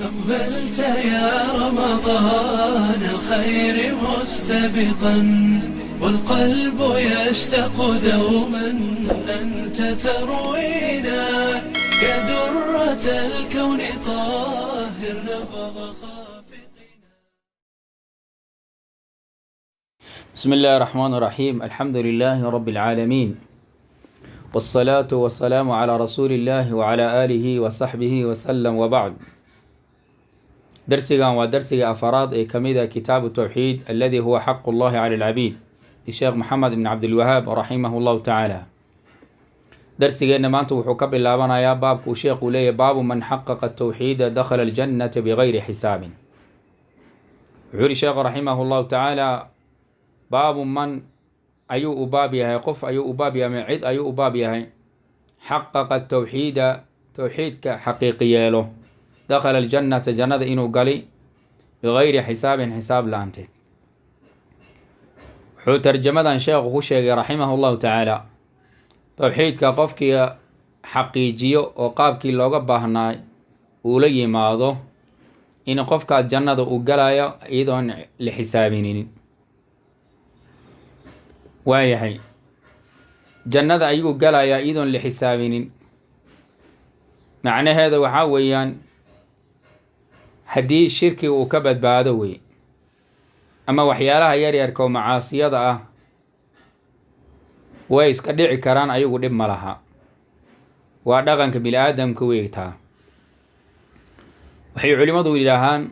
أقبلت يا رمضان الخير مستبقا والقلب يشتاق دوما أنت تروينا يا درة الكون طاهر نبض خافقنا. بسم الله الرحمن الرحيم. الحمد لله رب العالمين، والصلاة والسلام على رسول الله وعلى آله وصحبه وسلم، وبعد. درسيغان ودرسيغ أفراد كميدا كتاب التوحيد الذي هو حق الله على العبيد الشيخ محمد بن عبد الوهاب رحمه الله تعالى. درسيغان مانتو وحكب اللابنا يا باب وشيخ لي باب من حقق التوحيد دخل الجنة بغير حساب. عوري الشيخ رحمه الله تعالى باب من أيو أبابيها قف أيو أبابيها من عد أيو أبابيها حقق التوحيد توحيدك حقيقي له دخل الجنة جنة إنو قلي بغير حساب لانتك. حو ترجمة شيخ خشيق رحمه الله تعالى توحيدك قفك حقيقي وقابك اللوغة باهناي ولي ماضو إن قفك الجنة وقلايا إيضا لحسابين waayahay jannada ayuu galayaa iidoon la xisaabinin. macnaheeda waxaa weeyaan haddii shirki uu ka badbaado wey ama waxyaalaha yaryarka oo macaasiyada ah way iska dhici karaan, ayagu dhib ma laha. waa dhaqanka bini aadamka weegtaa. waxay culimmadu yidhaahaan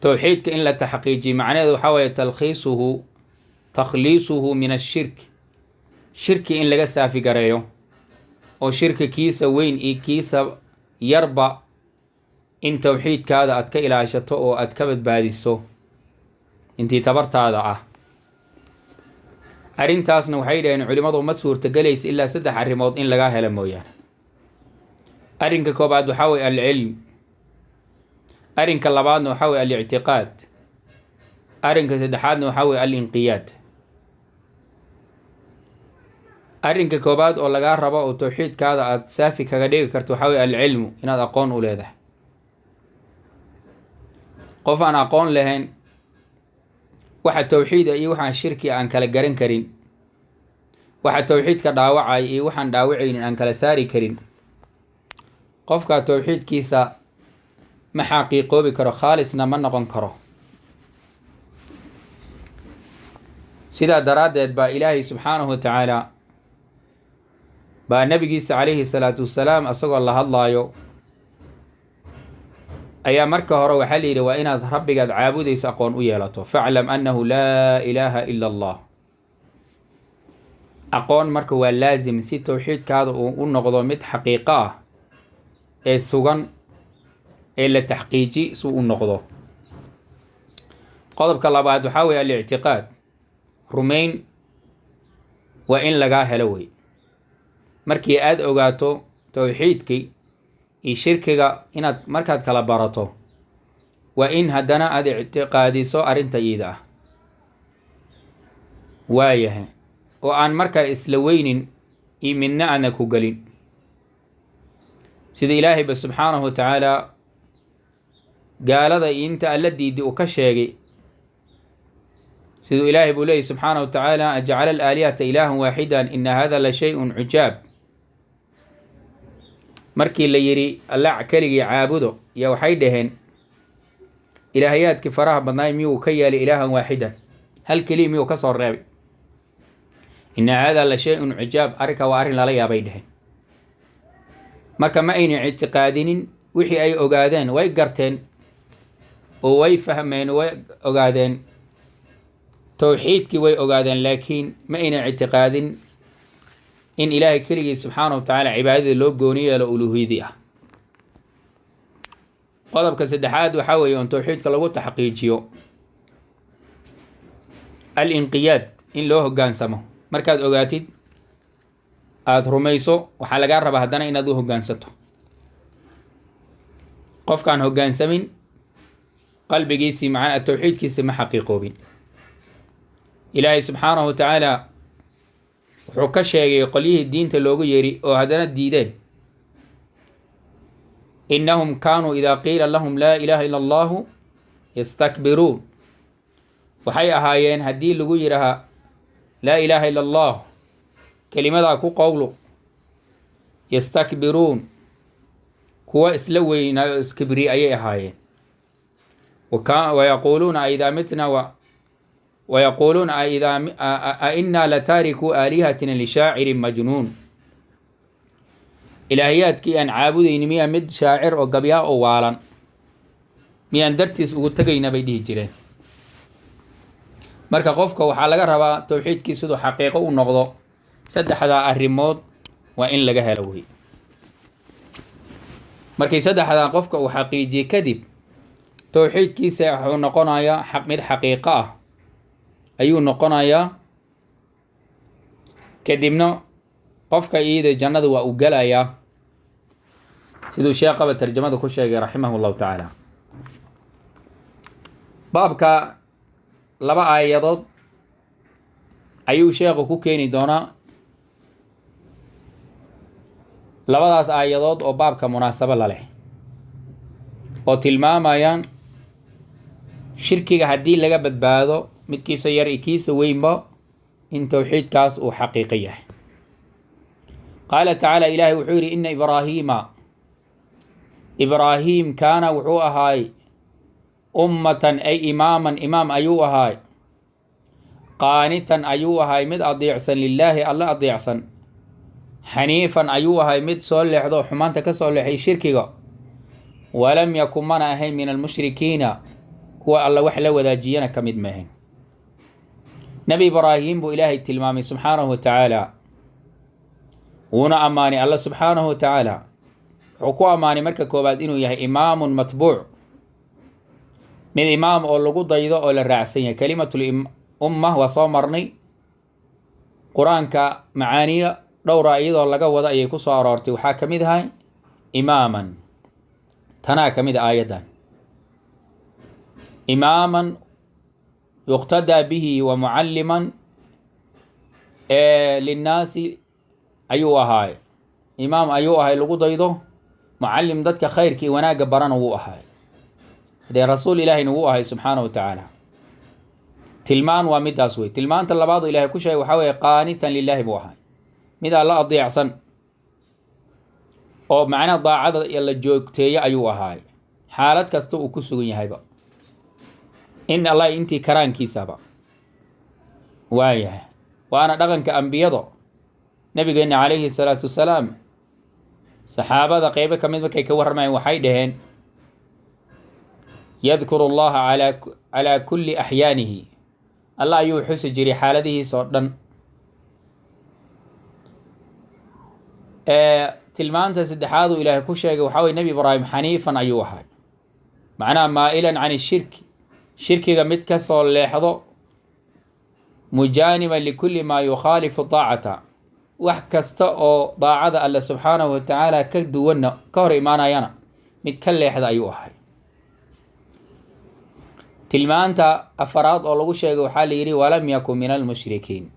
towxiidka in la taxqiijiyo macnaheedu waxaa weeye takhliisuhu min ashirki, shirki in laga saafi gareeyo oo shirki kiisa weyn iyo kiisa yarba in towxiidkaada aad ka ilaashato oo aad ka badbaadiso intii tabartaada ah. arrintaasna waxay dhaheen culimmadu ma suurtagelaysa ilaa 3 arrimood in laga helo mooyaane. arrinka koobaad waxaa weye alcilm, arrinka labaadna waxaa weye alictiqaad, arrinka saddexaadna waxaa weye alinqiyaad. arrinka koobaad oo lagaa rabo oo towxiidkaada aada saafi kaga dhigi karto waxaa weye alcilmu, inaad aqoon u leedahay. qof aan aqoon lahayn waxa towxiida iyo waxaan shirki aan kala garan karin, waxa towxiidka dhaawacay iyo waxaan dhaawacaynin aan kala saari karin, qofka towxiidkiisa ma xaqiiqoobi karo, khaalisna ma noqon karo. sidaa daraaddeed baa ilaahay subxaanahu wa tacaala baa nabigiisa calayhi salaatu wassalaam asagoo la hadlaayo ayaa marka hore waxaa la yidhi waa inaad rabbigaad caabudayso aqoon u yeelato. faclam annahu laa ilaaha ila allah. aqoon marka waa laasim si towxiidkaada uu u noqdo mid xaqiiqo ah ee sugan ee la taxqiiji suu u noqdo. qodobka labaad waxaa weeye alictiqaad, rumayn waa in lagaa helo wey. markii aada ogaato towxiidkii iyo shirkiga inaad markaad kala barato waa in haddana aada ictiqaadiso arrinta iida ah. waayahay oo aan markaa isla weynin iyo midna aadna ku gelin. sida ilaahayba subxaanahu wa tacaala gaalada iyo inta alla diiday uu ka sheegay, siduu ilaahay buu leeyay subxaanahu wa tacaala ajacala alaalihata ilaahan waaxidan ina hada la shay-un cujaab. markii la yidhi alla keligii caabudo yaa waxay dhaheen ilaahayaadkii faraha badnaay miyuu ka yeelay ilaahan waaxidan, hal keliya miyuu ka soo reebay. ina hada la shay-un cujaab, arrinka waa arrin lala yaabay dhaheen. marka ma aynan ictiqaadinin wixii ay ogaadeen, way garteen oo way fahmeen, way ogaadeen towxiidkii way ogaadeen, laakiin ma aynan ictiqaadin in ilaahay keligii subxaana wa tacaala cibaadada loo gooni yeelo uluuhiyadii ah. qodobka saddexaad waxaa weeye on towxiidka lagu taxqiijiyo alinqiyaad, in loo hoggaansamo. markaad ogaatid aada rumayso waxaa lagaa rabaa haddana inaad u hoggaansato. qofkaan hoggaansamin qalbigiisii macnaa towxiidkiisi ma xaqiiqoobin. ilaahay subxaanahu wa tacaala wuxuu ka sheegay qolyihii diinta loogu yeeri oo haddana diideen innahum kaanuu idaa qiila lahum laa ilaaha ila allahu yastakbiruun. waxay ahaayeen haddii lagu yidhaha laa ilaaha ila allah kelimadaa ku qowlo, yastakbiruun kuwa isla weynaayo o iskibri ayay ahaayeen. wayaquuluuna aidaa mitna wayaquuluuna ainaa lataarikuu aalihatina lishaacirin majnuun. ilaahiyaadkii aan caabudayni miyaa mid shaacir oo gabyaa oo waalan miyaan dartiis ugu tegayna bay dhihi jireen. marka qofka waxaa laga rabaa towxiidkii siduu xaqiiqo u noqdo saddexdaa arrimood waa in laga helo wey. markii saddexdaa qofka uu xaqiijiye kadib towxiidkiisa wuxuu noqonayaa mid xaqiiqo ah ayuu noqonayaa. kadibna qofka iyada jannada waa u gelayaa siduu sheekhaba tarjamada ku sheegay raximah llahu tacaala. baabka 2 aayadood ayuu sheekhu ku keeni doonaa. labadaas aayadood oo baabka munaasabo la leh oo tilmaamayaan shirkiga haddii laga badbaado midkiisa yar iyo kiisa weynba in towxiidkaas uu xaqiiqo yahay. qaala tacaala ilaahay wuxuu yidhi ina ibraahiim kaana wuxuu ahaay ummatan ay imaaman imaam ayuu ahaay, qaanitan ayuu ahaay mid adeecsan lilaahi alle adeecsan, xaniifan ayuu ahay mid soo leexdo xumaanta ka soo leexay shirkiga, walam yakun mana ahayn min almushrikiina kuwa alla wax la wadaajiyana ka mid maahayn. nebi ibraahim buu ilaahay tilmaamay subxaanahu wa tacaala, wuuna ammaanay alla subxaanahu wa tacaala. wuxuu ku ammaanay marka koowaad inuu yahay imaamun matbuuc, mid imaam oo lagu daydo oo la raacsan yahay. kelimatul umma waa soo marnay, qur-aanka macaaniya dhowra iyadoo laga wada ayay ku soo aroortay. waxaa ka mid ahay imaaman, tanaa ka mid a aayaddan, imaaman yuqtadaa bihi wa mucalliman linnaasi ayuu ahaay. imaam ayuu ahay lagu daydo, mucallim dadka khayrka iyo wanaagga barana wuu ahaay. hadee rasuul ilaahayna wuu ahay subxaanahu wa tacaala. tilmaan waa midaas wey. tilmaanta labaadu ilahay ku sheegay waxaa weeye qaanitan lilaahi buu ahay, mid alla adeecsan oo macnaha daacada iyo la joogteeyo ayuu ahaay xaalad kasta uu ku sugan yahayba, in allah intii karaankiisaba waayahay. waana dhaqanka ambiyado. nabigeena calayhi salaatu wasalaam saxaabada qeybo ka mid markay ka warramayeen waxay dhaheen yadkuru allaha calaa kulli axyaanihi, allah ayuu xusi jiray xaaladihiisa oo dhan. tilmaanta saddexaad uu ilaahay ku sheegay waxaa weye nebi ibraahim xaniifan ayuu ahay, macnaha maa'ilan can ishirki, shirkiga mid ka soo leexdo, mujaaniban likulli maa yukhaalifu daacata, wax kasta oo daacada alle subxaanahu wa tacaala ka duwanna ka hor imaanayana mid ka leexda ayuu ahay. tilmaanta afaraad oo lagu sheegay waxaa la yidhi walam yakun min almushrikiin,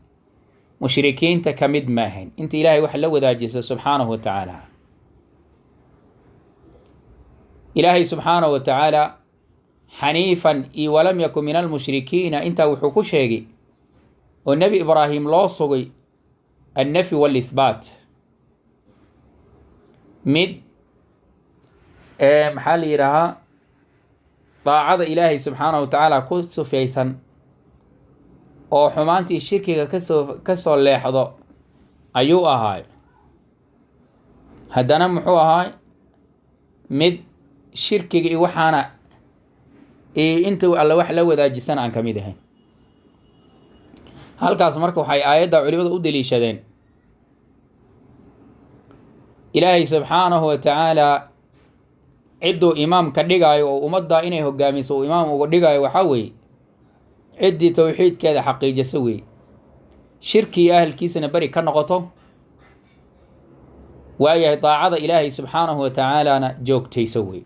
mushrikiinta ka mid maahayn inta ilaahay wax la wadaajisa subxaanahu wa tacaala. ilaahay subxaanahu wa tacaala xaniifan iyo walam yakun min almushrikiina intaa wuxuu ku sheegay oo nebi ibraahim loo sugay annafyi waalihbaat, mid maxaa la yidhaahaa daacada ilaahay subxaanahu wa tacaala ku sufaysan oo xumaantii shirkiga ka soo leexdo ayuu ahaay. haddana muxuu ahaay mid shirkiga iyo waxaana inta alla wax la wadaajisan aan ka mid ahayn. halkaas marka waxay aayadda culimada u daliishadeen ilaahay subxaanahu wa tacaala cidduu imaam ka dhigaayo oo ummadda inay hogaamiso uu imaam uga dhigaayo waxaa weeye ciddii towxiidkeeda xaqiijisa weeye, shirki iyo ahalkiisana beri ka noqoto, waayahay daacada ilaahay subxaanahu wa tacaalana joogtayso weeye.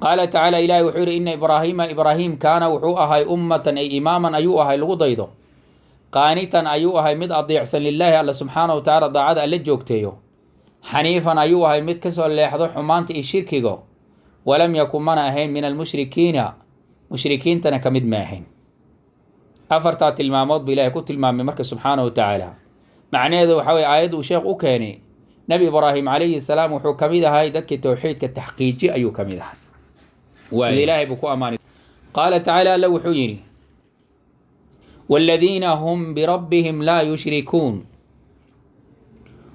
qaala tacaala ilaahay wuxuu yihi ina ibraahim kaana wuxuu ahay ummatan ay imaaman ayuu ahay lagu daydo, qaanitan ayuu ahay mid adeecsan lilaahi alla subxaanahu wa tacaala daacada alla joogteeyo, xaniifan ayuu ahay mid kasoo leexdo xumaanta iyo shirkiga walam yakun mana ahayn min almushrikiina mushrikiintana ka mid ma ahayn. afartaa tilmaamood buu ilaahay ku tilmaamay marka subxaanahu wa tacaala. macnaheedu waxa weye aayadda uu sheekh u keenay nebi ibraahim calayhi salaam wuxuu ka mid ahay dadkii towxiidka taxqiiji ayuu ka mid ahay sida ilaahay buu ku ammaanay. qaala tacaala alla wuxuu yidhi waaladiina hum birabbihim laa yushrikuun.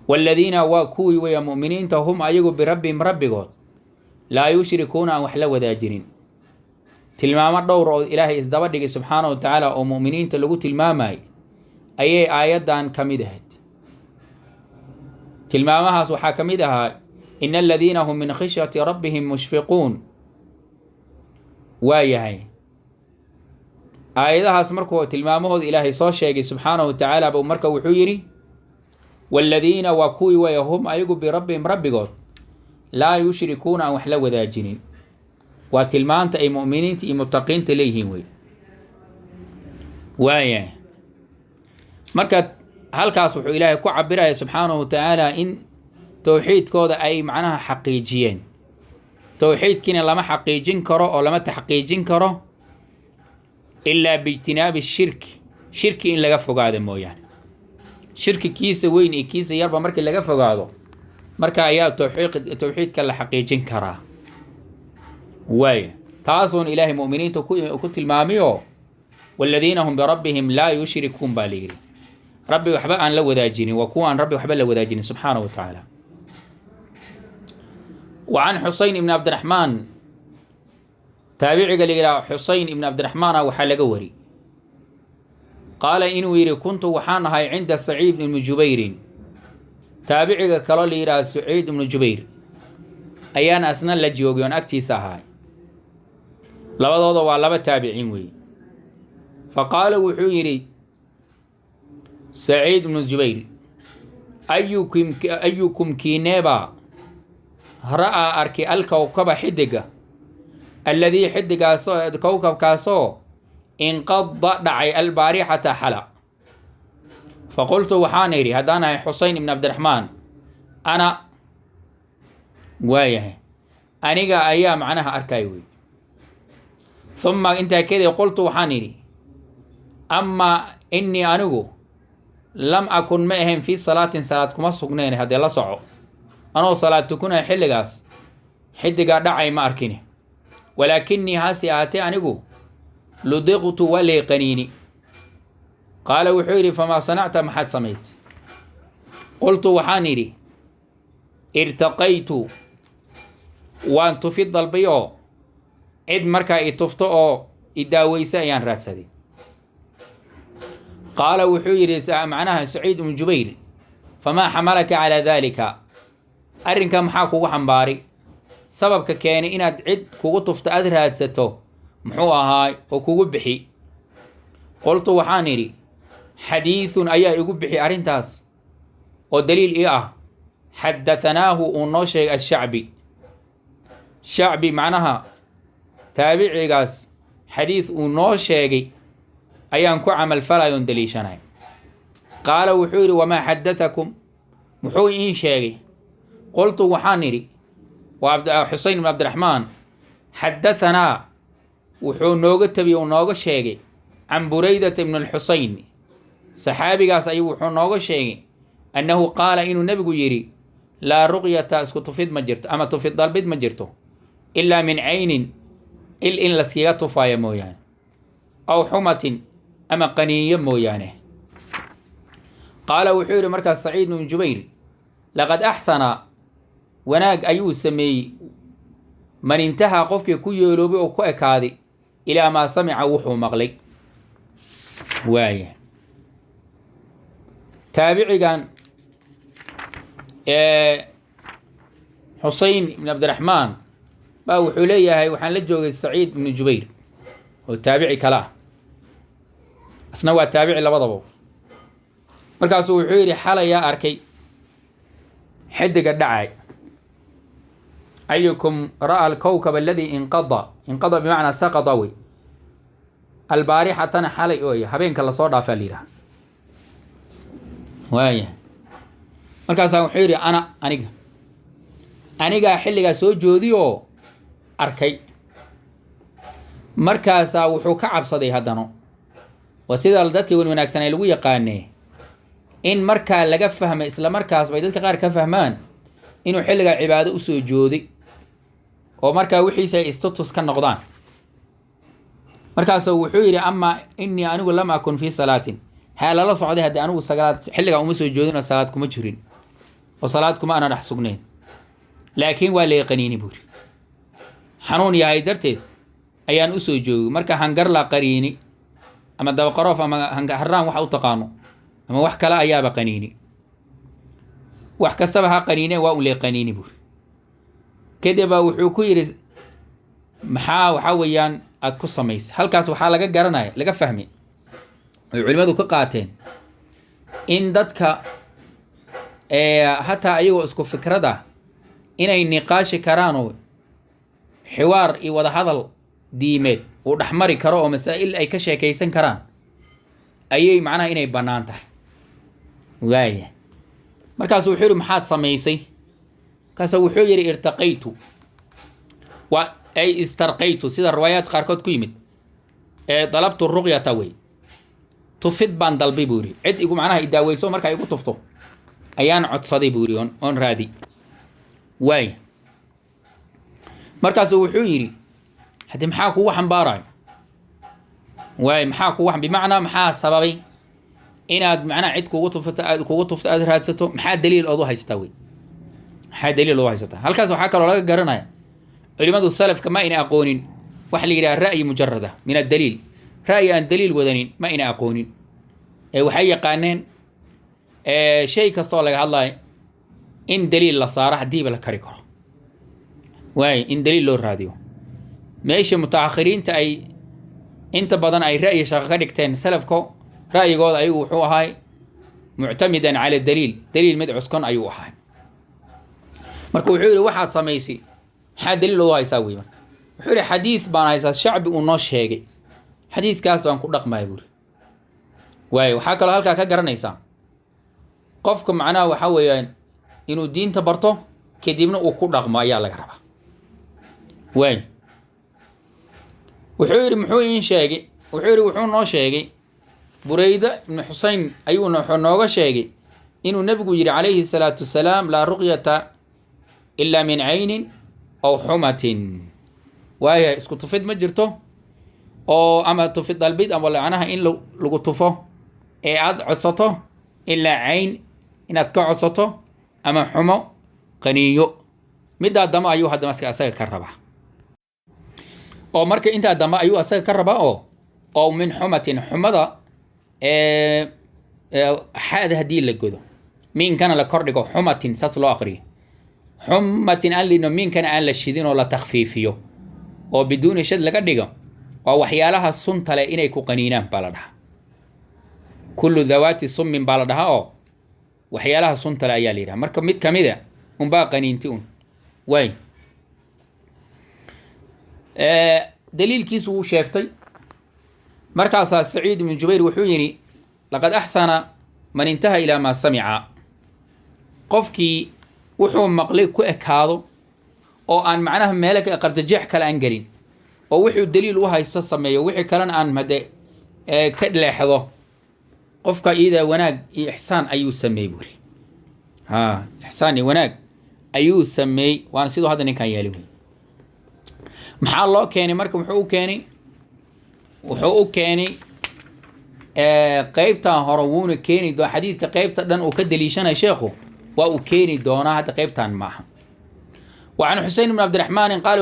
waaladiina waa kuwii weya mu'miniinta hum ayagu birabbihim rabbigood laa yushrikuuna aan wax la wadaajinin. tilmaamo dhowr oo ilaahay isdaba dhigay subxaanahu wa tacaala oo mu'miniinta lagu tilmaamay ayay aayaddan ka mid ahayd. tilmaamahaas waxaa ka mid ahaa ina aladiina hum min khashyati rabbihim mushfiquun. waa yahay aayadahaas markuu tilmaamahooda ilaahay soo sheegay subxaanahu wa tacaala buu marka wuxuu yidhi waaladiina waa kuwii waya hum ayagu birabbihim rabbigood laa yushrikuuna aan wax la wadaajinin. waa tilmaanta ay mu'miniinta iyo mutaqiinta leeyihiin wey. waaya marka halkaas wuxuu ilaahay ku cabiraya subxaanahu wa tacaala in towxiidkooda ay macnaha xaqiijiyeen. towxiidkiina lama xaqiijin karo oo lama taxqiijin karo ilaa biijtinaabi shirki, shirki in laga fogaado mooyaane. shirki kiisa weyn iyo kiisa yarba markii laga fogaado marka ayaa towxiidka la xaqiijin karaa. waaya taasuun ilaahay mu'miniinta ku tilmaamiyo waaladiina hum birabbihim laa yushrikuun baa layidhi. rabbi waxba aan la wadaajinin waa kuwa aan rabbi waxba la wadaajinin subxaanahu wa tacaala. wa can xuseyn ibni cabdiraxmaan taabiciga la yidhaha xuseyn ibni cabdiraxmaana waxaa laga wari qaala inuu yidhi kuntu waxaan ahay cinda saciid ibni jubayrin. taabiciga kaloo la yidhaha saciid ibnu jubayr ayaan asna la joogay oon agtiisa ahay. labadooda waa laba taabiciin weeye. fa qaala wuxuu yidhi saciid ibnu jubayr ayukum kiineeba ra'aa arki alkowkaba xidiga alladii xidigaasoo kowkabkaasoo inqada dhacay albaarixata xala. fa qultu waxaan idhi haddaan ahay xuseyn ibn cabdiraxmaan ana waayahay aniga ayaa macnaha arkay wey. uma intaa kadib qultu waxaan idhi amaa innii anigu lam akun ma ahayn fii salaatin salaad kuma sugnayn. haddee la soco anoo salaad tukunaya xilligaas xidigaa dhacay ma arkini. walaakinii hase ahaatee anigu ludiqtu waa leeqaniini. qaala wuxuu yidhi famaa sanacta maxaad samaysay? qultu waxaan idhi irtaqaytu waan tufi dalbay oo cid markaa i tufto oo i daaweysa ayaan raadsaday. qaala wuxuu yidhi macnaha saciid ibnu jubayr famaa xamalaka calaa daalika, arrinka maxaa kugu xambaaray? sababka keenay inaad cid kugu tufto aad raadsato muxuu ahaay oo kugu bixi? qoltu waxaan idhi xadiidun ayaa igu bixi arrintaas oo daliil ii ah xadahanaahu uu noo sheegay ashacbi. shacbi macnaha taabicigaas xadiid uu noo sheegay ayaan ku camal falayoon daliishanay. qaala wuxuu yidhi wamaa xadatakum, muxuu iin sheegay? qoltu waxaan idhi waa xuseyn ibn cabdiraxmaan xadahanaa wuxuu nooga tabiye uu nooga sheegay can buraydata ibn alxuseyn. saxaabigaas ayuu wuxuu nooga sheegay annahu qaala inuu nebigu yidhi laa ruqyata isku tufid ma jirto ama tufid dalbid ma jirto ilaa min caynin il in laskiga tufaaya mooyaane aw xumatin ama qaniinyo mooyaane. qaala wuxuu yidhi markaas saciid ibnu jubayr laqad axsana wanaag ayuu sameeyey man intahaa qofkii ku yeeloobay oo ku ekaaday ilaa maa samica wuxuu maqlay. waaya taabicigan xuseyn ibn cabdiraxmaan baa wuxuu leeyahay waxaan la joogay saciid ibnu jubayr oo taabici kale ah, asna waa taabici labadaba. markaasuu wuxuu yidhi xalayaa arkay xidiga dhacay. ayukum ra'a alkowkab aladii inqada bimacnaa saqada wey. albaarixatana xalay ooy habeenka lasoo dhaafaa la yidhaha. waaya markaasaa wuxuu yidhi anigaa xilligaa soo joodi oo arkay. markaasaa wuxuu ka cabsaday haddana, waa sida dadkii wan wanaagsan ay lagu yaqaanee in markaa laga fahmay isla markaas bay dadka qaar ka fahmaan inuu xilligaa cibaado usoo jooday oo markaa wixiisa ay status ka noqdaan. markaasuu wuxuu yidhi amaa innii anigu lam akun fii salaatin, haa lala socday haddii anigu salaad xilligaa uma soo joodin oo salaad kuma jirin oo salaad kuma ana dhex sugnayn, laakiin waa la qaniini buuri, xanuun yahay darteed ayaan usoo joogay. marka hangar la qaniini ama dabaqaroof ama harraan waxa u taqaano ama wax kale ayaaba qaniini, wax kastaba ha qaniine waa u lee qaniini buuri. kadib baa wuxuu ku yidhi waxaa weeyaan aad ku samaysay. halkaas waxaa laga garanaya laga fahmay oy culimmadu ka qaateen in dadka hataa ayagoo isku fikrad ah inay niqaashi karaanoo xiwaar iyo wadahadal diimeed uu dhexmari karo oo masaa'il ay ka sheekaysan karaan ayay macnaha inay bannaan tahay. waaya markaasu wuxuu yidhi maxaad samaysay? markaasu wuxuu yidhi irtaqaytu ay istarqaytu, sida riwaayaad qaarkood ku yimid dalabtu ruqyata wey, tufid baan dalbay buu yidhi, cid igu macnaha idaaweyso markaa igu tufto ayaan codsaday buu yidhi oon raadi. waaya markaasu wuxuu yidhi haddii maxaa kugu xambaarayo? waay maxaa kugu bimacnaa maxaa sababay inaad macnaha cid kugu tufto aad raadsato? maxaa daliil ood u haysataa wey, maxaa daliil ood u haysataa? halkaas waxaa kaloo laga garanaya culimadu salafka ma ina aqoonin waxa la yidhaha ra'yi mujarada min addaliil, ra'yi aan daliil wadanin ma ina aqoonin. waxay yaqaaneen shay kastoo laga hadlayo in daliil la saaro haddiiba la kari karo, waay in daliil loo raadiyo. meesha mutaakhiriinta ay inta badan ay ra'yi shaqo ka dhigteen, salafka ra'yigooda ayagu wuxuu ahay muctamidan cala daliil mid cuskon ayuu ahay. marka wuxuu yidhi waxaad samaysay maxaa daliil loo haysaa wey? marka wuxuu yidhi xadiid baan haysaa shacbi uu noo sheegay, xadiidkaas baan ku dhaqmaya buuri. waayo waxaa kaloo halkaa ka garanaysaa qofka macnaha waxaa weeyaan inuu diinta barto kadibna uu ku dhaqmo ayaa laga rabaa. waay wuxuu yidhi muxuu iin sheegay? wuxuu yidhi wuxuu noo sheegay burayda ibnu xuseyn ayuu nooga sheegay inuu nebigu yidhi calayhi salaatu wasalaam laa ruqyata ilaa min caynin aw xumatin. waaya isku tufid ma jirto oo ama tufid dalbid ama macnaha in lagu tufo ee aad codsato ilaa cayn inaad ka codsato ama xumo qaniyo. middaa dama ayuu haddama asaga ka rabaa, oo marka intaa damba ayuu asaga ka rabaa oo min xumatin, xumada xaada haddii la godo miinkana la kordhigo xumatin saas loo aqriyo, xumatin aan lino miinkana aan la shidin oo la takfiifiyo oo biduuni shad laga dhigo, waa waxyaalaha sunta leh inay ku qaniinaan baa la dhahaa. kullu dawaati summin baa la dhahaa oo waxyaalaha sunta leh ayaa la yidhaha. marka mid kamid a unbaa qaniinti un. waay daliilkiisu wuu sheegtay. markaasaa saciid ibnu jubayr wuxuu yidhi laqad axsana man intaha ilaa maa samica, qofkii wuxuu maqlay ku ekaado oo aan macnaha meelo qardajeex kale aan gelin oo wuxuu daliil u haysta sameeyo, wixii kalena aan made ka leexdo, qofka iyada wanaag iyo ixsaan ayuu sameeyey buuri. ixsaan iyo wanaag ayuu sameeyey, waana sidoo hadda ninkan yeeli wey. maxaa loo keenay marka? wuxuu u keenay qeybtan hore wuuna keeni doona xadiidka qeybta dhan uu ka daliishanay sheekhu waa uu keeni doonaa, hadda qeybtan maaha. وعن حسين بن عبد الرحمن قال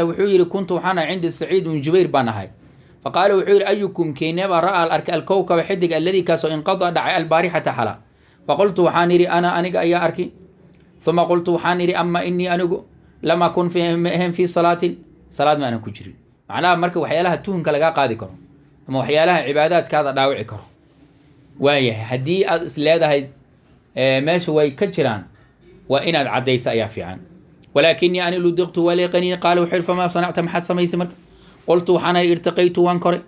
وحيري كنت وحنا عند سعيد بن جبير بانهاي فقال وحيري أيكم كينبا رأى الكوكب حدق الذي كاسو انقضى دعا البارحة حلا فقلت وحانيري أنا أنيق أيا أركي ثم قلت وحانيري أما إني أنيق لما أكون في صلاة ما أنا كجري معناها مركب وحيالها توهن كالقا قادي كرو أما وحيالها عبادات كذا داوعي كرو وايه هدي أسلادة هاي ماشي وي كجران وإن عديس أيا فيعان ولكني أنا لدغت وليقني قال وحير فما صنعت محد سميس مرك قلت وحنا ارتقيت وانكري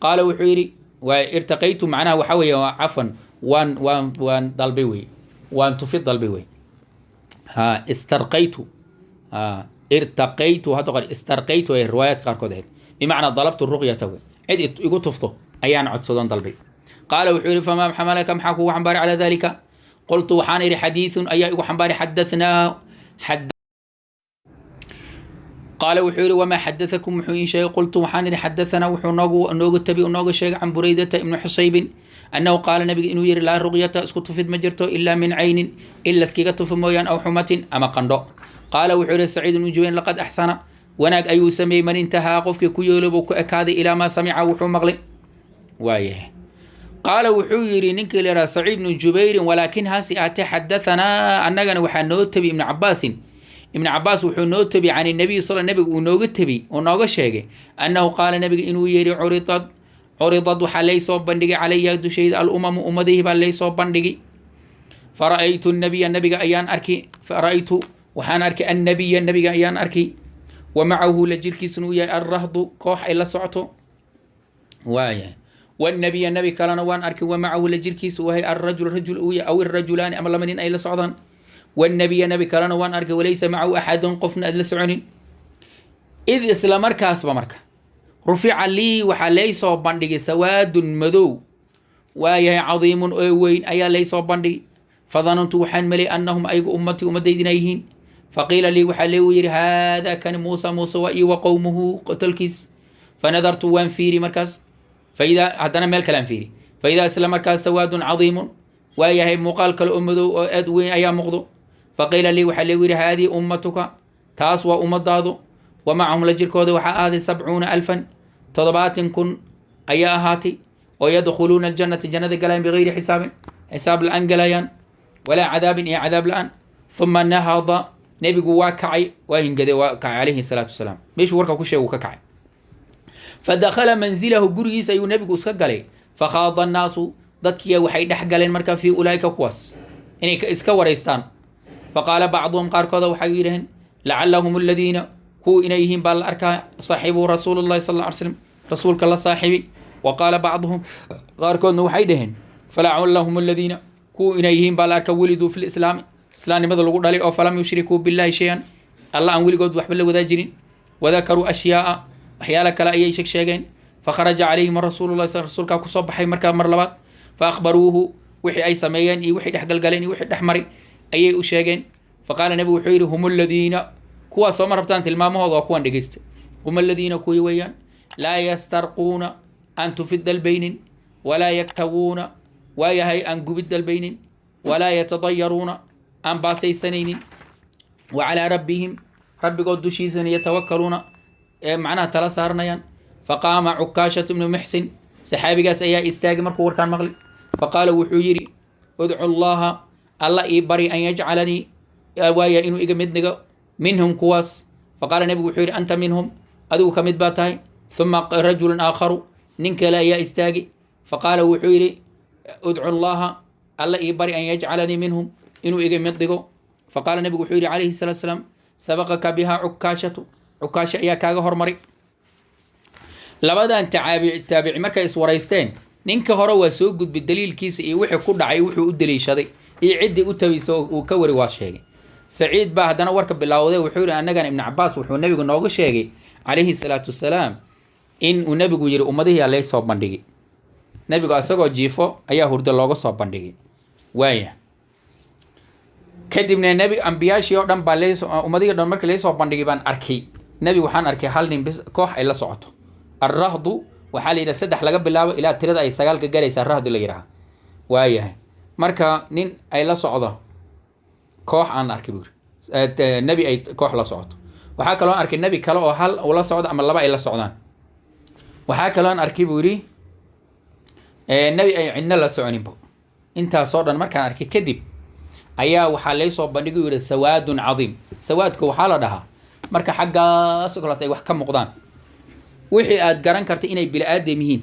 قال وحيري وارتقيت معناه وحوي عفوا وان ضلبي وان تفيد البوي ها استرقيت ها ارتقيت هذا قال استرقيت هي الروايات قاركود بمعنى طلبت الرقية توي عد يقول تفطو أيان عد سودان ضلبي قال وحوري فما حملك محاكو وحنباري على ذلك قلت وحانيري حديث أي وحنباري حدثنا قال وحوري وما حدثكم محوين شيء قلت وحانيري حدثنا وحو نوغو التبي ونوغو شيء عن بريدة ابن حصيب أنه قال نبي إنه يري لا رقية اسكت في مجرته إلا من عين إلا سكيكت في مويان أو حمة أما قندو قال وحوري سعيد بن جبين لقد أحسن وناك أيو سمي من انتهى قفك كيولو كأكاد إلى ما سمع وحو مغلي وايه قال وحوري ننكل إلى سعيد بن جبير ولكن هاسي أتي حدثنا أننا وحنوتبي ابن عباس وحنوتبي عن النبي صلى الله عليه وسلم ونوغتبي ونوغشيغي أنه قال النبي إنه يري عرضت وحالي صوب بندقي علي دشيد الأمم أمده بالي صوب بندقي فرأيت النبي أيان أركي فرأيت وحان أركي النبي أيان أركي ومعه لجركي سنويا الرهض كوح إلا سعته وايه والنبي كان وان أركي ومعه لجركي وهي الرجل أو الرجلان أما لمن أي لصعدان والنبي كان وان أركي وليس معه أحد قفن أدل سعونين إذ إسلام مركز بمركز رفع لي وحالي صوب بندقي سواد مذو وهي عظيم وين أي ليس بندقي فظننت وحن ملي أنهم أي أمتي أمديدنيهين فقيل لي وحلي ويري هذا كان موسى وإي وقومه قتلكيس فنظرت وان فيري مركز فإذا هدنا مال كلام فيري فإذا أسلم مركز سواد عظيم وهي مقال كالأمدو وين أيام مغضو فقيل لي وحلي ويري هذه أمتك تاسوى أمدادو ومعهم لجركود وحا هذه 70,000 تضبات كن أيا هاتي ويدخلون الجنة جنة قلائم بغير حساب الآن قلايان ولا عذاب إيه عذاب الآن ثم نهض نبي واكعي وين قد واكعي عليه الصلاة والسلام مش وركا كل شيء وكعي فدخل منزله قريس أي نبي سقلي فخاض الناس ضدكيا وحي دحقلين مركا في أولئك كواس إني إسكوريستان فقال بعضهم قال كذا وحيرهن لعلهم الذين كو إنيهم بالأركا صاحبوا رسول الله صلى الله عليه وسلم رسولك الله صاحبي وقال بعضهم قال كذا وحيرهن فلعلهم الذين كو إنيهم بالأركا ولدوا في الإسلام إسلام ماذا لقول عليه أو فلم يشركوا بالله شيئا الله أن ولقوا وحبل وذاجرين وذكروا أشياء أحيالك لا أي شيئين فخرج عليهم رسول الله صلى الله عليه وسلم كصب حي مركب مرلبات فأخبروه وحي أي سميان وحي دحقل قالين وحي دحمري أي شيئين فقال النبي وحير هم الذين كوا صمر بتان تلمامه وكوان دقيست هم الذين كوي ويان لا يسترقون أن تفد البين ولا يكتوون ويهي أن قبد البين ولا يتضيرون أن باسي سنين وعلى ربهم رب قد شيسن يتوكلون معناها تلسارنيان فقام عكاشة بن محسن سحابي قاس أيها استاق مركور كان مغلب فقال وحيري ادعو الله إبري أن يجعلني ويا إنو إقمدنق منهم كواس فقال النبي وحيري أنت منهم أدوك مدباتاي ثم رجل آخر ننك لا يا استاقي فقال وحيري ادعو الله إبري أن يجعلني منهم إنو إقمدنق فقال النبي وحيري عليه الصلاة والسلام سبقك بها عكاشة يا كاغا هرمري labadan taabici markay iswaraysteen ninka hore waa soo gudbay daliilkiisa iyo wixii ku dhacay wuxuu u daliishaday iyo cidii u tabiso uu ka wari waa sheegay saciid baa hadana warka bilaawday wuxuu yiri annagan ibn Abbas wuxuu nabigu nooga sheegay alayhi salatu wasalaam in uu nabigu yiri ummadihi Allah soo bandhigay nabigu asagoo jiifo ayaa hurdo looga soo bandhigay waaya kadibna nabi anbiyaashii oo dhan baa ummadihi dhan markii la soo bandhigay baan arkay nabi waxaan arkay hal nin bis koox ay la socoto الرهض وحالي إذا سدح لقب الله إلى ترد أي سجال كجري الرهض اللي يرها وياه مركا نين أي لا صعدة كوح عن أركبور النبي أي كوح لا صعد وحكى لون أركب النبي كلا حل ولا صعد أما الله بقى إلا صعدان وحكى لون أركبوري النبي أي عندنا لا صعدين بو أنت صعدان مركا أركب كذب أيها وحالي صوب بنيجي سواد عظيم سواد كوحالة ده مركا حاجة سكرت أي وحكم مقدان wixii aad garan karta inay bil aadam yihiin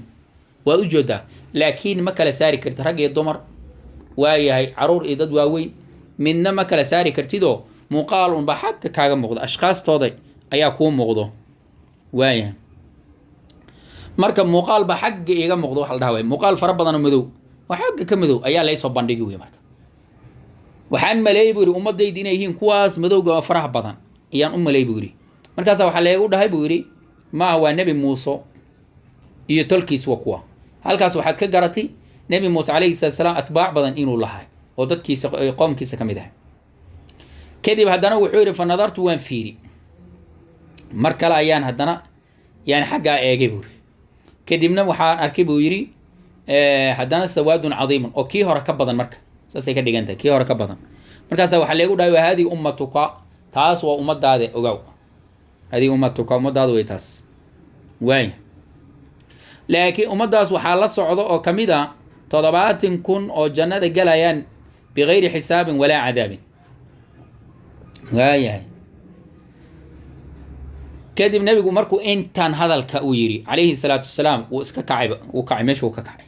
waa u joodaa laakiin ma kala saari kartid rag iyo dumar waayahay caruur iyo dad waaweyn midna ma kala saari kartidoo muuqaal un baa xagga kaaga muuqda ashqaastooda ayaa kuu muuqdo waayahay marka muuqaal baa xagga iga muuqdo waxa la dhahaa muuqaal fara badan oo madow waa xagga ka madow ayaa la soo bandhigi wey marka waxaan maleeyay buu yidhi ummadayda inay yihiin kuwaas madowga oo faraha badan ayaan u maleey buu yidhi markaasaa waxaa leegu dhahay buu yidhi ma waa nebi muuse iyo tolkiis waa kuwa halkaas waxaad ka garatay nebi muuse calayhi salaam atbaac badan inuu lahay oo dadkiisa qoomkiisa ka mid ahay kadib haddana wuxuu yidhi fa nadartu waan fiiri mar kale ayaan haddana yani xaggaa eegay buu yidhi kadibna waxaan arkay buu yidhi haddana sawaadun cadiimun oo kii hore ka badan marka saasay ka dhigan tahay kii hore ka badan markaasaa waxaa leegu dhahay haadihi ummatuka taas waa ummadaada ogaaw haadihi ummatuka ummadaada way taas waay laakiin ummadaas waxaa la socdo oo ka mid a 70,000 oo jannada galayaan bigayri xisaabin walaa cadaabin waayahay kadib nebigu markuu intaan hadalka uu yidhi calayhi salaatu wasalaam uu iska kacayba uu kacay meesha uu ka kacay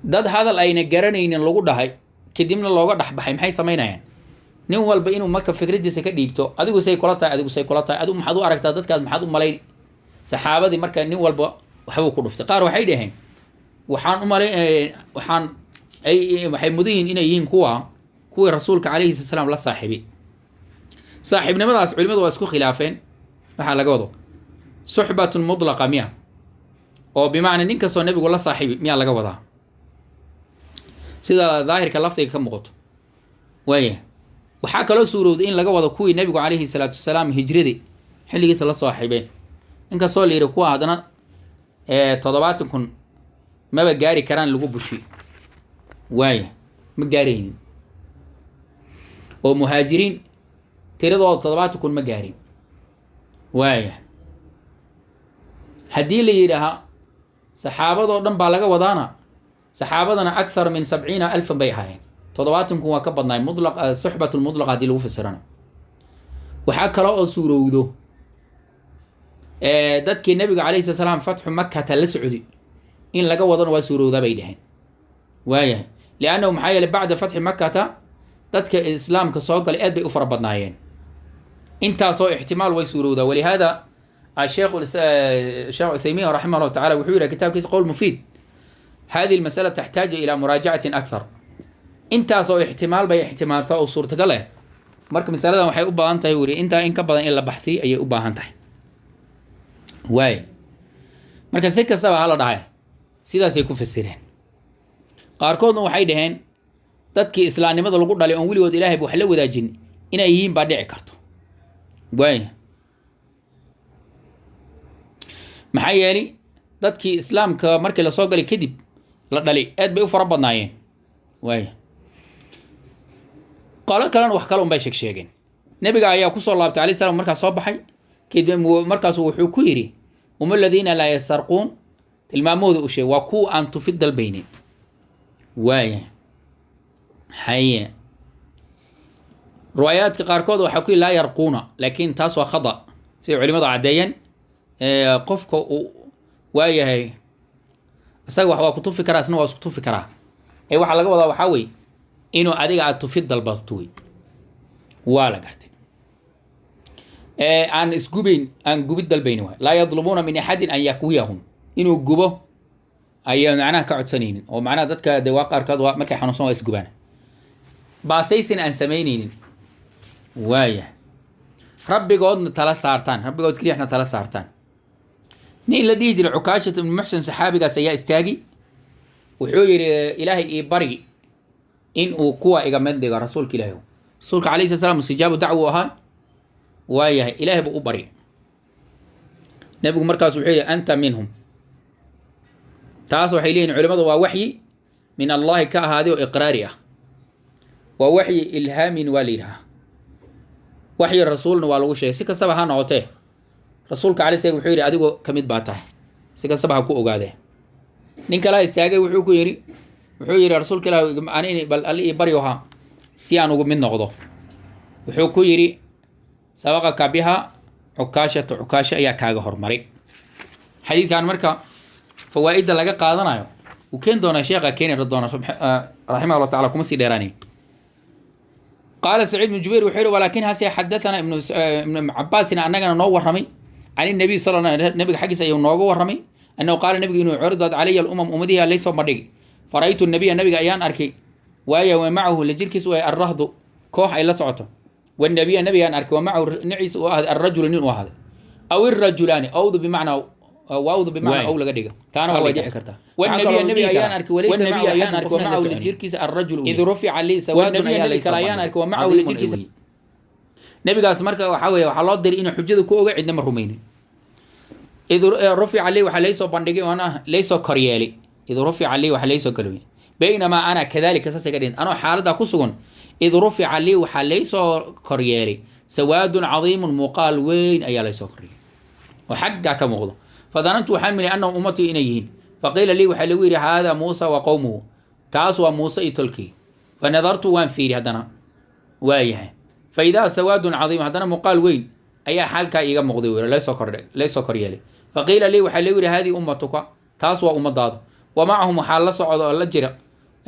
dad hadal ayna garanaynin lagu dhahay kadibna looga dhexbaxay maxay samaynayaan nin walba inuu marka fikradiisa ka dhiibto adigu say kula tahay adigu say kula tahay adigu maxaad u aragtaa dadkaas maxaad u malayn saxaabadii marka nin walba waxbuu ku dhuftay qaar waxay dhaheen waxaan u malay waxay mudan yihiin inay yihiin kuwii rasuulka calayhi salaam la saaxiibay saaxiibnimadaas culimadu waa isku khilaafeen waxaa laga wado suxbatun mudlaqa miya oo bimacna nin kastoo nebigu la saaxiibi miyaa laga wadaa sida daahirka lafdiga ka muuqato waaya waxaa kaloo suurowday in laga wado kuwii nebigu calayhi salaatu wasalaam hijradii xilligiisa la saaxiibeen inkastoo la yidhi kuwa haddana 70,000 maba gaari karaan lagu bushi waaya ma gaaraynin oo muhaajiriin tiradooda 70,000 ma gaarin waaya haddii la yidhaaha saxaabadoo dhan baa laga wadaana saxaabadana akthar min 70,000 bay ahaayeen 70,000 waa ka badnaay mudlaq suxbatu lmudlaqa haddii lagu fasirana waxaa kale oo suurowdo dadkii nabiga calayhi salaam fatxu makata la socdi in laga wadana waa suurowdaa bay dhaheen waayahay liannahu maxaa yeelay bacda fatxi makata dadka islaamka soo galay aad bay u fara badnaayeen intaasoo ixtimaal way suurowdaa walihaada الشيخ عثيمين رحمه الله تعالى وحول كتاب كيس قول مفيد هذه المسألة تحتاج إلى مراجعة أكثر انت سو احتمال بي احتمال فأو صورة قلة مركب مسألة وحي أبا أنت يوري انت إن كبضا إلا بحثي أي أبا أنت واي مركب سيكا سوا على دعاية سيدا سيكون في السيرين قاركودنا وحي دهين تدكي إسلامي ماذا لقود علي أنولي ود إلهي بوحلو ذا جن إنا يهين بعد عكرتو واي maxaa yeelay dadkii islaamka markii la soo galay kadib la dhalay aad bay u fara badnaayeen waay qolo kalena wax kale un bay sheegeen nabiga ayaa ku soo laabtay calayhi salaam markaas soo baxay kadib markaas wuxuu ku yidhi hum aladiina laa yasarquun tilmaamooda u sheeg waa kuwa aan tufid dalbaynin waay haye riwaayaadka qaarkood waxaa ku yidhi laa yarquuna laakiin taas waa khada siday culimadu caddeeyeen qofka uu waayahay isaga wax waa ku tufi karaa isna waa isku tufi karaa waxaa laga wadaa waxaa wey inuu adiga aad tufid dalbato wey waa la gartay aan isgubayn aan gubid dalbayni waay laa yadlubuuna min axadin an yakwiyahum inuu gubo ayaan macnaha ka codsanaynin oo macnaha dadka dee waa qaarkood waa markay xanuunsan waa isgubaan baasaysin aan samaynaynin waaya rabbigoodna tala saartaan rabbigood kelixna tala saartaan nin la dhihi jiray cukaashat ibn muxsin saxaabigaas ayaa istaagi wuxuu yidhi ilaahay ii bari in uu kuwa iga mid dhigo rasuulka ilaahi rasuulka calayhi salaam istijaabu dacwo ahaa waayahay ilaahay buu u bari nebigu markaas wuxuu yidhi anta minhum taas waxay leeyihin culimmadu waa waxyi min allahi ka ahaaday oo iqraari ah waa waxyi ilhaamin waa la yidhahaa waxyi rasuulna waa lagu sheegay si kastaba ha noqotee rasuulka calay slam wuxuu yidhi adigoo ka mid baa tahay si kastaba ha ku ogaadee nin kalaa istaagay wuxuu yidhi rasuulka ilaah ani bal alli ii baryo ha si aan ugu mid noqdo wuxuu ku yidhi sabaqaka biha cukaasha ayaa kaaga hormaray xadiidkan marka fawaa'idda laga qaadanayo uu keeni doonaa sheekha keeni doona raximah allah tacala kuma sii dheeraanay قال سعيد بن جبير وحيره ولكن هسي حدثنا ابن عباس أننا نو ورمي عن النبي صلى الله عليه وسلم النبي حق سيو نو ورمي أنه قال النبي إنه عرضت علي الأمم أمديها ليس مريق فرأيت النبي أيان أركي وايا ومعه لجلكيس الرهض كوح أي لا سعته والنبي أن أرك ومعه نعيس الرجل نين وهذا أو الرجلان أوذ بمعنى واوذ بمعنى أو لقديقة تانا هو دي كرتا والنبي أيان أرك وليس معه أيان أرك ومعه لجلكيس الرجل إذ رفع لي سواد أيان كلايان أرك ومعه لجلكيس نبي قاس مركا وحاول وحلات دير إنه حجده كوجا عندما الرومين إذ رفع عليه وحليسه بندقي وأنا ليس كريالي إذ رفع عليه وحليسه كلوين بينما أنا كذلك أساس قدين أنا حالة كسرون إذ رفع عليه وحليسه كريالي سواد عظيم مقال وين أي ليس كريالي وحقا كمغضى فظننت وحمل أنهم أمتي إنيهين فقيل لي وحلويري هذا موسى وقومه كاسوا موسى تلكي فنظرت وان فيري هدنا وايه فإذا سواد عظيم هدنا مقال وين أي حال كايغا مغضي ليس كريالي فقيل لي وحلويري هذه أمتك تاسوا أمضاد ومعهم حال صعد اللجرة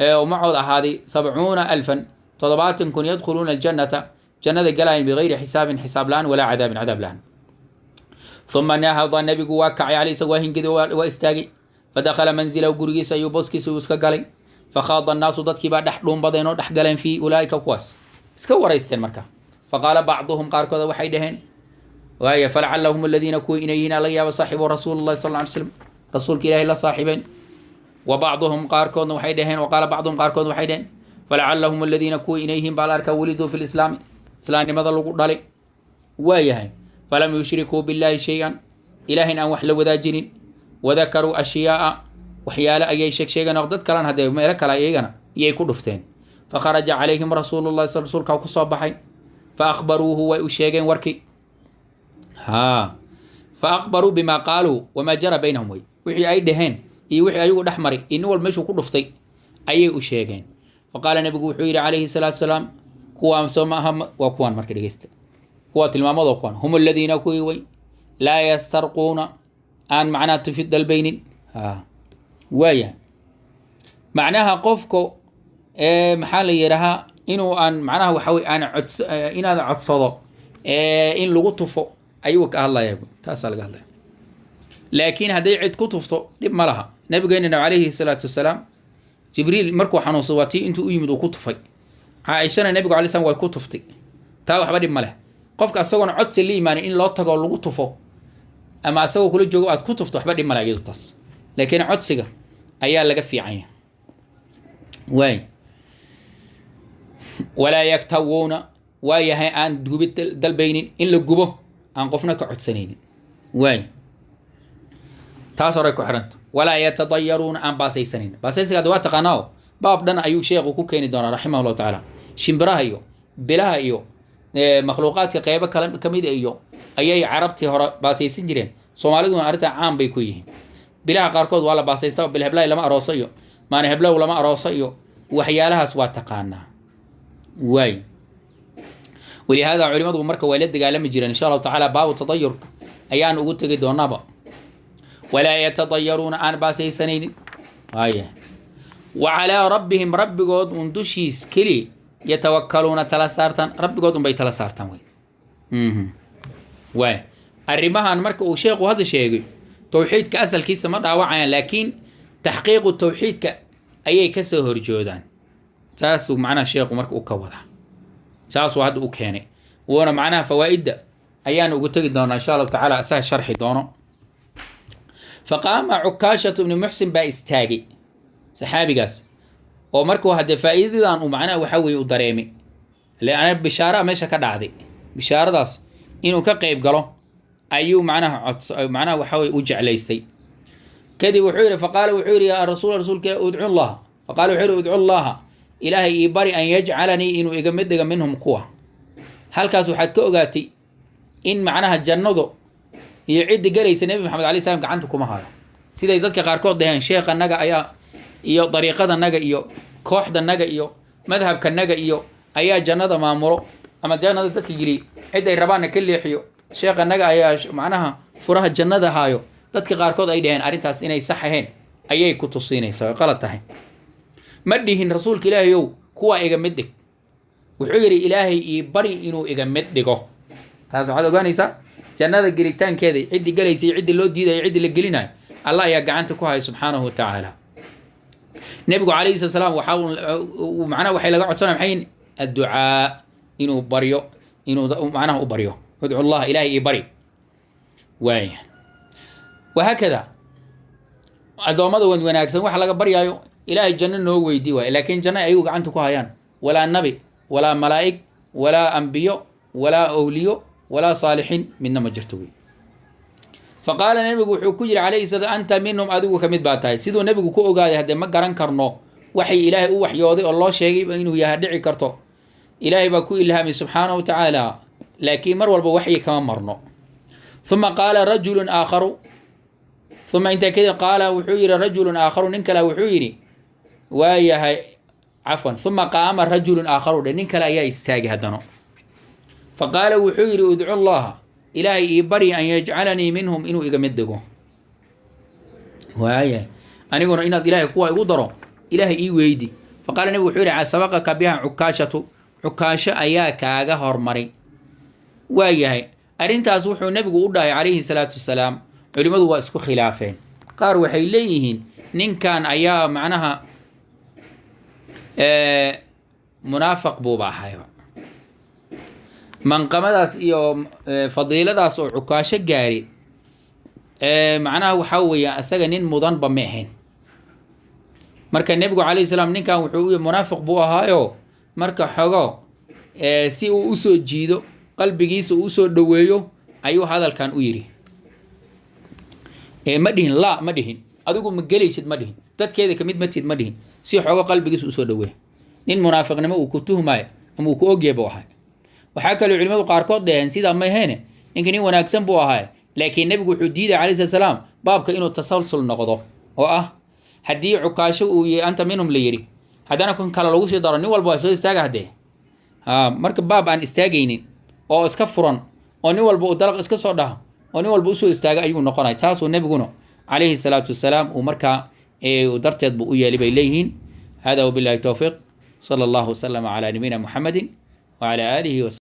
ومعه هذه 70,000 تضبات كن يدخلون الجنة جنة قلاين بغير حساب لان ولا عذاب لان ثم نهض النبي واكع عليه سواهن كذا واستاقي فدخل منزله وقرقيس يبوسكي سوسكا قالين فخاض الناس ضدك بعد دحلون بدينو دح قالين في أولئك كواس اسكو رئيستين مركا فقال بعضهم قال كذا وحيدهن وهي فلعلهم الذين كو إنيهنا ليا وصاحبوا رسول الله صلى الله عليه وسلم رسولك إلهي لا صاحبين وبعضهم قاركون وحيدهن وقال بعضهم قاركون وحيدهن فلعلهم الذين كو إنيهم بالارك ولدوا في الإسلام ماذا لقوا وياهي فلم يشركوا بالله شيئا إلهنا وحل وذاجرين وذكروا أشياء وحيال أي شيئا نقدت كلان هذا ما لك لا يجنا يكون دفتين فخرج عليهم رسول الله صلى الله عليه وسلم كصباحي فأخبروه وأشياء وركي فأخبروا بما قالوا وما جرى بينهم وحي أي دهين وحي أيوه دحمري إنه المشي كل دفتي أي أشياء فقال النبي وحير عليه الصلاة والسلام كوام سماهم وكوان مركز جست قوات المامض وكوان هم الذين كوي لا يسترقون أن معناه تفيد البين ويا معناها قفكو محل يرها إنه أن معناه وحوي أنا عدس إن هذا عدصده إن لغطفه أيوك الله يقول تسأل الله لكن هذا يعد كتفه لما لها نبي قلنا عليه الصلاة والسلام جبريل مركو حنوصواتي انتو يمدو كتفي عائشة النبي عليه السلام وكتفتي تا وحبا دب مله قفك اسغون عدس لي imaan in loo tago lagu tufo ama asagoo kula joogo aad ku tufto waxba dhib mala iyadu taas laakiin codsiga ayaa laga fiican yahay wala yaktawuna waayahay aan gubid dalbaynin in la gubo aan qofna ka codsanaynin taas hore ku xiranto ولا يتضيرون أن باسيسنين باسيسك دوات قناو باب دنا أيو شيخ وكوكيني دونا رحمه الله تعالى شمبرها أيو بلاها أيو مخلوقات قيبة كميد أيو أي عربتي هرا باسيسين جرين سومالي دون أرتا عام بيكويه بلاها قاركود ولا باسيستا بالهبلاي لما أروسيو ما نهبلا ولما أروسيو وحيالها سوات تقانا ولهذا علماء مركا ولد قال لم يجرين إن شاء الله تعالى باب التضير أيان أقول تجد ونابا ولا يتضيرون أن باسي سنين وعلى ربهم رب قد اندشيس كلي يتوكلون تلاسارتان رب قد بي تلاسارتان الرماها مركا وشيخ هذا الشيء توحيد كأسل كيس مرة وعيان لكن تحقيق التوحيد أي كسهر جودان تاسو معنا الشيخ مركا وكوضع تاسو هذا وكاني وانا معنا فوائد أيان وقلت لنا إن شاء الله تعالى أساه شرحي دونه فقام عكاشة بن محسن باستاجي صحابي قاس ومركو هذا فائدة أن ومعنا وحوي ودريمي لأن بشارة مش كدعدي بشارة داس إنه كقيب قالوا أيو معناه وحوي وجع ليستي كذي وحير فقال وحير يا الرسول ادعو الله فقال وحير ادعو الله إلهي يبري أن يجعلني إنه يجمد منهم قوة هل كاسو حد كوغاتي إن معناها الجنة يعد قريس النبي محمد عليه السلام قعنتكم هاي سيدا يددك قاركود دهان شيخ النجا أيا إيو طريقة النجا إيو كوحد النجا إيو مذهب كالنجا إيو أيا جنة مامورو أما جنة ددك جري عدة الربان كل يحيو شيخ النجا أيا معناها فرها الجنة هايو ددك قاركود أي دهان أريتاس إني صحهن أيا كتصيني سوى قالت تهين مديهن رسول كلاه يو كوا إيجمدك وحيري إلهي يبري إنه إيجمدكه هذا هذا قانيسا جنة جريتان كذي عدي جليسي عدي لو ديدا عدي اللي جلينا الله يا جعنت كوهاي سبحانه وتعالى nebigu calayhi salaam waxa macnaha waxay laga codsanaya maxay adducaa inuu baryo inuu macnaha u baryo udcu allah ilaahay ii bari waaya wahakada addoommada wanaagsan waxa laga baryaayo ilaahay janno noo weydii waay laakiin janno ayagu gacanta ku hayaan walaa nabi walaa malaa'ig walaa ambiyo walaa awliyo walaa saalixiin midna ma jirto wey faqaala nebigu wuxuu ku yidhi calayhi salaam anta minhum adigu ka mid baa tahay siduu nebigu ku ogaaday haddee ma garan karno waxay ilaahay u waxyooday oo loo sheegayba inuu yahay dhici karto ilaahay baa ku ilhaamay subxaanahu wa tacaala laakiin mar walba waxyi kama marno uma qaala rajulun aakharu uma intaa kadib qaala wuxuu yidhi rajulun aakharu nin kale wuxuu yidhi waayahay cafwan uma qaama rajulun aakharu dhe nin kale ayaa istaagay haddana faqaala wuxuu yidhi udcu llaha ilaahay ii bari an yajcalanii minhum inuu iga mid dhigo waaya aniguna inaad ilaahay kuwa igu daro ilaahay ii weydi faqaala nebigu wuxuu yihi sabaqaka biha cukaashatu cukaasho ayaa kaaga hormaray waayahay arrintaas wuxuu nebigu u dhahay calayhi salaatu wasalaam culimmadu waa isku khilaafeen qaar waxay leeyihiin ninkan ayaa macnaha munaafiq buuba ahayba manqamadaas iyo fadiiladaas oo cukaasho gaari macnaha waxaa weeya asaga nin mudanba ma ahayn marka nebigu calayhi salaam ninkan wuxuu munaafiq buu ahaayo marka xogo si uu usoo jiido qalbigiisa uu usoo dhoweeyo ayuu hadalkan u yidhi ma dhihin laa ma dhihin adigu ma gelaysid ma dhihin dadkeeda kamid matid ma dhihin si xogo qalbigiisa usoo dhoweeyo nin munaafiqnimo uu ku tuhmaayo ama uu ku ogyeeba ahay waxaa kaloo culimadu qaarkood dheheen sidaa ma ahayn ninka nin wanaagsan buu ahay laakiin nebigu wuxuu diiday calayhi salaam baabka inuu tasalsul noqdo oo ah haddii cukaasho uu yahay anta minhum la yidhi haddana kan kale lagu sii daro nin walba waa soo istaaga haddee marka baab aan istaagaynin oo iska furan oo nin walba uu dalaq iska soo dhaha oo nin walba usoo istaaga ayuu noqonay taasuu nebiguna calayhi salaatu wasalaam uu markaa darteed buu u yeelay bay leeyihiin hada wabillahi towfiiq sala allahu wasalama calaa nabiyina muxamedin وعلى آله وصحبه